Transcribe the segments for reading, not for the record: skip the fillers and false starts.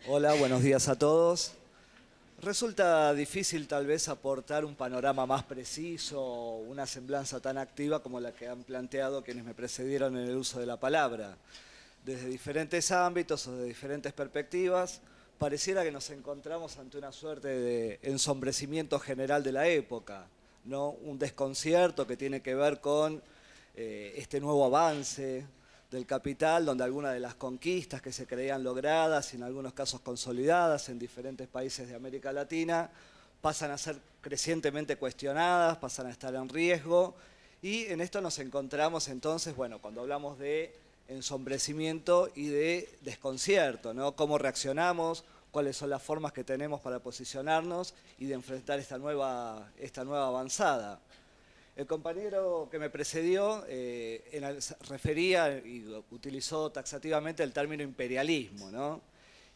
Hola, buenos días a todos. Resulta difícil tal vez aportar un panorama más preciso o una semblanza tan activa como la que han planteado quienes me precedieron en el uso de la palabra. Desde diferentes ámbitos o de diferentes perspectivas, pareciera que nos encontramos ante una suerte de ensombrecimiento general de la época, ¿no? Un desconcierto que tiene que ver con este nuevo avance del capital, donde algunas de las conquistas que se creían logradas y en algunos casos consolidadas en diferentes países de América Latina pasan a ser crecientemente cuestionadas, pasan a estar en riesgo, y en esto nos encontramos entonces, bueno, cuando hablamos de ensombrecimiento y de desconcierto, ¿no? Cómo reaccionamos, cuáles son las formas que tenemos para posicionarnos y de enfrentar esta nueva avanzada. El compañero que me precedió refería y utilizó taxativamente el término imperialismo, ¿no?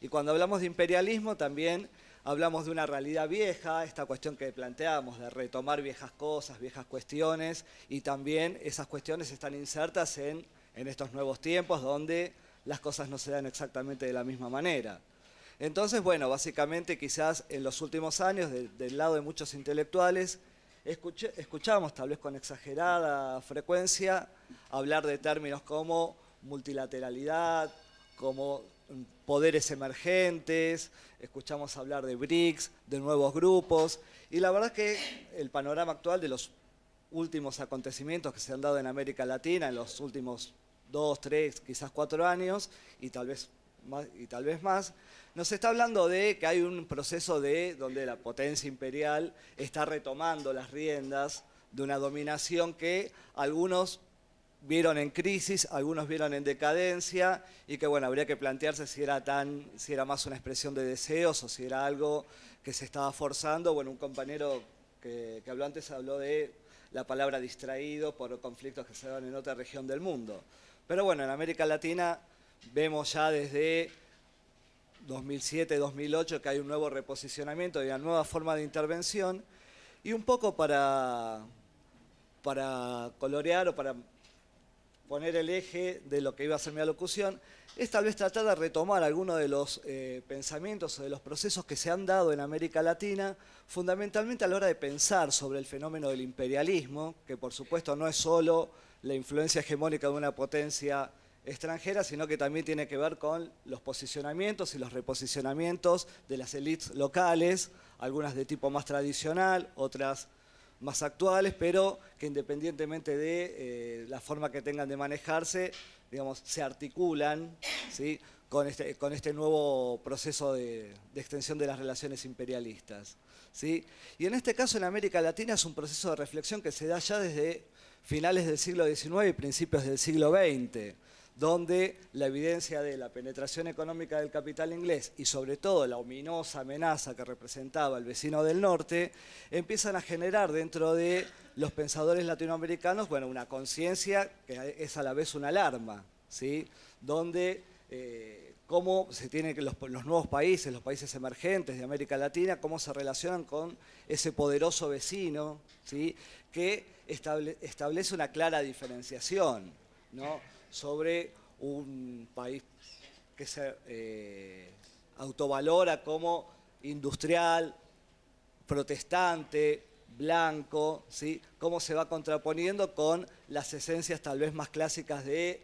Y cuando hablamos de imperialismo también hablamos de una realidad vieja, esta cuestión que planteábamos de retomar viejas cosas, viejas cuestiones, y también esas cuestiones están insertas en estos nuevos tiempos donde las cosas no se dan exactamente de la misma manera. Entonces, bueno, básicamente quizás en los últimos años, del lado de muchos intelectuales, escuchamos, tal vez con exagerada frecuencia, hablar de términos como multilateralidad, como poderes emergentes, escuchamos hablar de BRICS, de nuevos grupos, y la verdad es que el panorama actual de los últimos acontecimientos que se han dado en América Latina en los últimos 2, 3, quizás 4 años, y tal vez más, nos está hablando de que hay un proceso donde la potencia imperial está retomando las riendas de una dominación que algunos vieron en crisis, algunos vieron en decadencia, y que bueno, habría que plantearse si era más una expresión de deseos o si era algo que se estaba forzando. Bueno, un compañero que habló antes habló de la palabra distraído por conflictos que se dan en otra región del mundo. Pero bueno, en América Latina vemos ya desde 2007-2008 que hay un nuevo reposicionamiento y una nueva forma de intervención, y un poco para colorear o para poner el eje de lo que iba a ser mi alocución, es tal vez tratar de retomar algunos de los pensamientos o de los procesos que se han dado en América Latina, fundamentalmente a la hora de pensar sobre el fenómeno del imperialismo, que por supuesto no es solo la influencia hegemónica de una potencia extranjera, sino que también tiene que ver con los posicionamientos y los reposicionamientos de las élites locales, algunas de tipo más tradicional, otras más actuales, pero que independientemente de la forma que tengan de manejarse, digamos, se articulan, ¿sí?, con este nuevo proceso de extensión de las relaciones imperialistas, ¿sí? Y en este caso en América Latina es un proceso de reflexión que se da ya desde finales del siglo XIX y principios del siglo XX, donde la evidencia de la penetración económica del capital inglés y sobre todo la ominosa amenaza que representaba el vecino del norte, empiezan a generar dentro de los pensadores latinoamericanos, bueno, una conciencia que es a la vez una alarma, ¿sí?, donde cómo se tiene que los nuevos países, los países emergentes de América Latina, cómo se relacionan con ese poderoso vecino, ¿sí?, que establece una clara diferenciación, ¿no?, sobre un país que se autovalora como industrial, protestante, blanco, ¿sí?, cómo se va contraponiendo con las esencias tal vez más clásicas de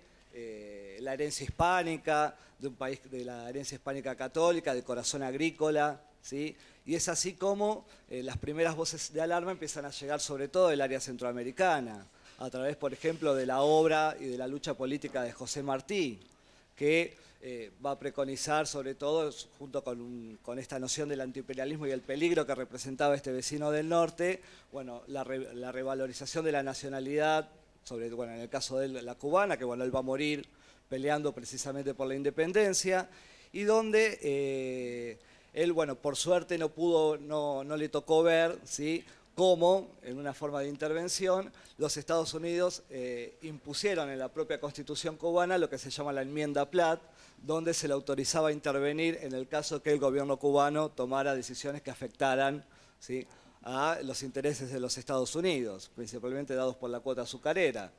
la herencia hispánica, de un país de la herencia hispánica católica, de corazón agrícola, ¿sí? Y es así como las primeras voces de alarma empiezan a llegar sobre todo del área centroamericana, a través, por ejemplo, de la obra y de la lucha política de José Martí, que va a preconizar sobre todo, junto con esta noción del antiimperialismo y el peligro que representaba este vecino del norte, bueno, la revalorización de la nacionalidad, bueno, en el caso de la cubana, que bueno, él va a morir peleando precisamente por la independencia, y donde él, bueno, por suerte no le tocó ver, ¿sí?, cómo, en una forma de intervención, los Estados Unidos impusieron en la propia Constitución cubana lo que se llama la enmienda Platt, donde se le autorizaba a intervenir en el caso que el gobierno cubano tomara decisiones que afectaran, ¿sí?, a los intereses de los Estados Unidos, principalmente dados por la cuota azucarera.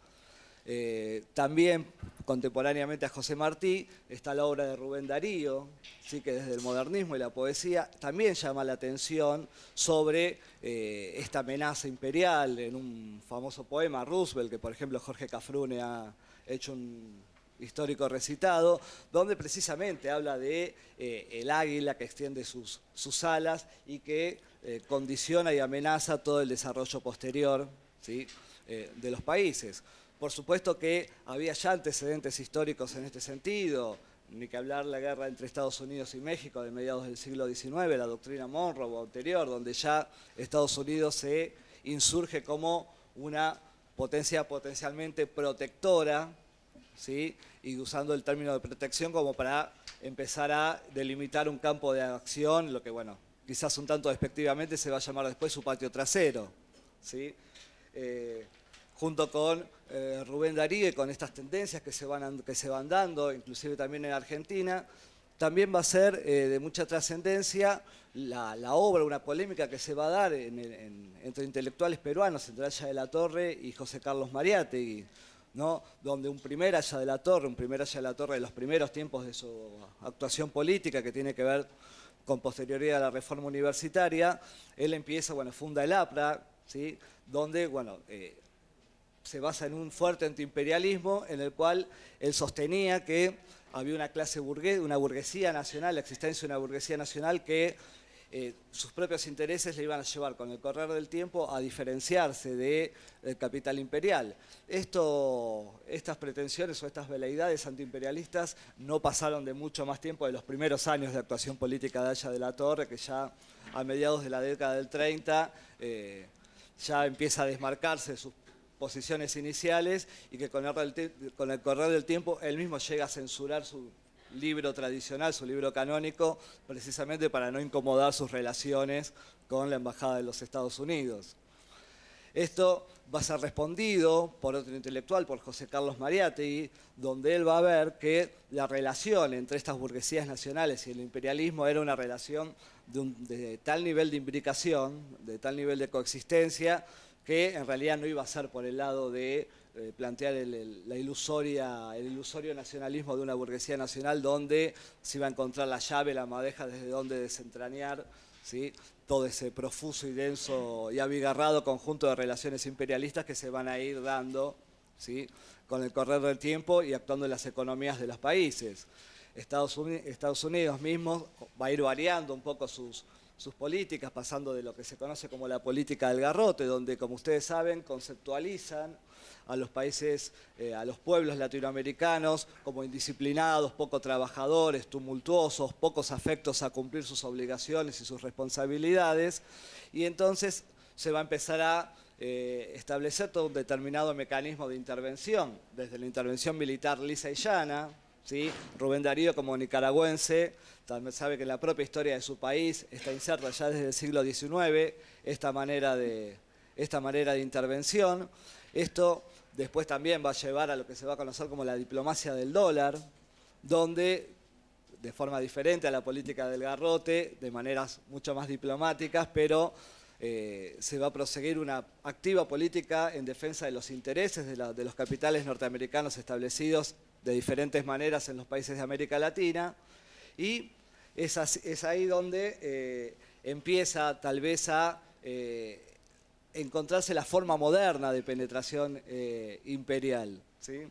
También, contemporáneamente a José Martí, está la obra de Rubén Darío, ¿sí? Que desde el modernismo y la poesía también llama la atención sobre esta amenaza imperial. En un famoso poema, Roosevelt, que por ejemplo Jorge Cafrune ha hecho un histórico recitado, donde precisamente habla de el águila que extiende sus alas y que condiciona y amenaza todo el desarrollo posterior, ¿sí? De los países. Por supuesto que había ya antecedentes históricos en este sentido, ni que hablar la guerra entre Estados Unidos y México de mediados del siglo XIX, la doctrina Monroe o anterior, donde ya Estados Unidos se insurge como una potencia potencialmente protectora, ¿sí? Y usando el término de protección como para empezar a delimitar un campo de acción, lo que, bueno, quizás un tanto despectivamente se va a llamar después su patio trasero, ¿sí? Junto con Rubén Darío y con estas tendencias que se van dando, inclusive también en Argentina, también va a ser de mucha trascendencia la obra, una polémica que se va a dar entre intelectuales peruanos, entre Aya de la Torre y José Carlos Mariátegui, ¿no? Donde un primer Aya de la Torre de los primeros tiempos de su actuación política, que tiene que ver con posterioridad a la reforma universitaria, él empieza, bueno, funda el APRA, ¿sí? Donde, bueno, se basa en un fuerte antiimperialismo en el cual él sostenía que había una clase burguesa, una burguesía nacional, la existencia de una burguesía nacional que sus propios intereses le iban a llevar con el correr del tiempo a diferenciarse del capital imperial. Estas pretensiones o estas veleidades antiimperialistas no pasaron de mucho más tiempo de los primeros años de actuación política de Aya de la Torre, que ya a mediados de la década del 30 ya empieza a desmarcarse de sus posiciones iniciales y que con el correr del tiempo él mismo llega a censurar su libro tradicional, su libro canónico, precisamente para no incomodar sus relaciones con la Embajada de los Estados Unidos. Esto va a ser respondido por otro intelectual, por José Carlos Mariátegui, donde él va a ver que la relación entre estas burguesías nacionales y el imperialismo era una relación de tal nivel de imbricación, de tal nivel de coexistencia, que en realidad no iba a ser por el lado de plantear el ilusorio nacionalismo de una burguesía nacional donde se iba a encontrar la llave, la madeja desde donde desentrañar, ¿sí? Todo ese profuso y denso y abigarrado conjunto de relaciones imperialistas que se van a ir dando, ¿sí? Con el correr del tiempo y actuando en las economías de los países. Estados Unidos mismo va a ir variando un poco sus políticas, pasando de lo que se conoce como la política del garrote, donde, como ustedes saben, conceptualizan a los países, a los pueblos latinoamericanos como indisciplinados, poco trabajadores, tumultuosos, pocos afectos a cumplir sus obligaciones y sus responsabilidades, y entonces se va a empezar a establecer todo un determinado mecanismo de intervención, desde la intervención militar lisa y llana, ¿sí? Rubén Darío, como nicaragüense, también sabe que en la propia historia de su país está inserta ya desde el siglo XIX esta manera de intervención. Esto después también va a llevar a lo que se va a conocer como la diplomacia del dólar, donde, de forma diferente a la política del garrote, de maneras mucho más diplomáticas, pero se va a proseguir una activa política en defensa de los intereses de los capitales norteamericanos establecidos de diferentes maneras en los países de América Latina, y es ahí donde empieza tal vez a encontrarse la forma moderna de penetración imperial, ¿sí?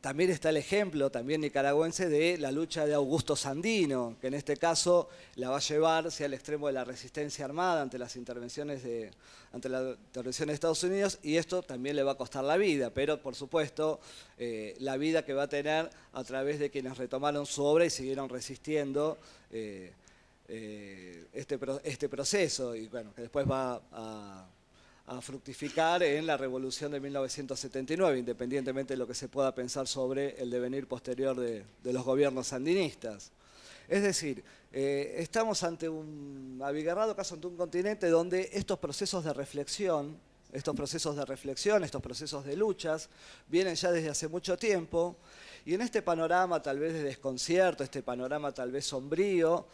También está el ejemplo, también nicaragüense, de la lucha de Augusto Sandino, que en este caso la va a llevar al extremo de la resistencia armada ante la intervención de Estados Unidos, y esto también le va a costar la vida, pero por supuesto la vida que va a tener a través de quienes retomaron su obra y siguieron resistiendo este proceso, y bueno, que después va a fructificar en la revolución de 1979, independientemente de lo que se pueda pensar sobre el devenir posterior de los gobiernos sandinistas. Es decir, estamos ante un abigarrado caso, ante un continente donde estos procesos de reflexión, estos procesos de luchas, vienen ya desde hace mucho tiempo, y en este panorama tal vez de desconcierto, este panorama tal vez sombrío,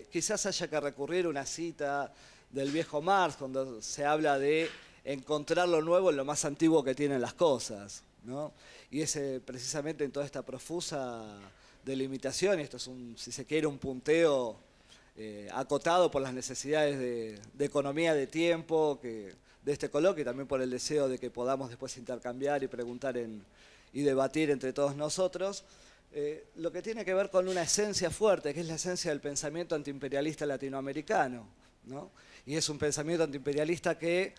quizás haya que recurrir a una cita del viejo Marx, cuando se habla de encontrar lo nuevo en lo más antiguo que tienen las cosas, ¿no? Y ese, precisamente en toda esta profusa delimitación, y esto es, si se quiere, un punteo acotado por las necesidades de economía, de tiempo, de este coloquio, y también por el deseo de que podamos después intercambiar y preguntar y debatir entre todos nosotros, lo que tiene que ver con una esencia fuerte, que es la esencia del pensamiento antiimperialista latinoamericano, ¿no? Y es un pensamiento antiimperialista que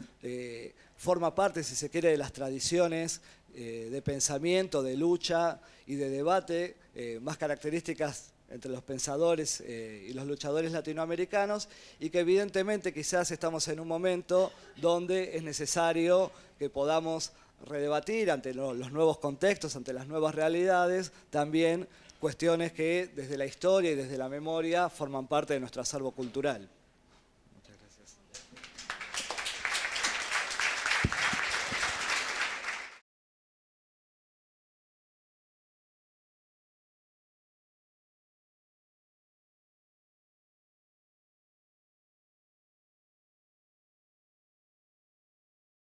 forma parte, si se quiere, de las tradiciones de pensamiento, de lucha y de debate más características entre los pensadores y los luchadores latinoamericanos, y que evidentemente quizás estamos en un momento donde es necesario que podamos redebatir ante los nuevos contextos, ante las nuevas realidades, también cuestiones que desde la historia y desde la memoria forman parte de nuestro acervo cultural.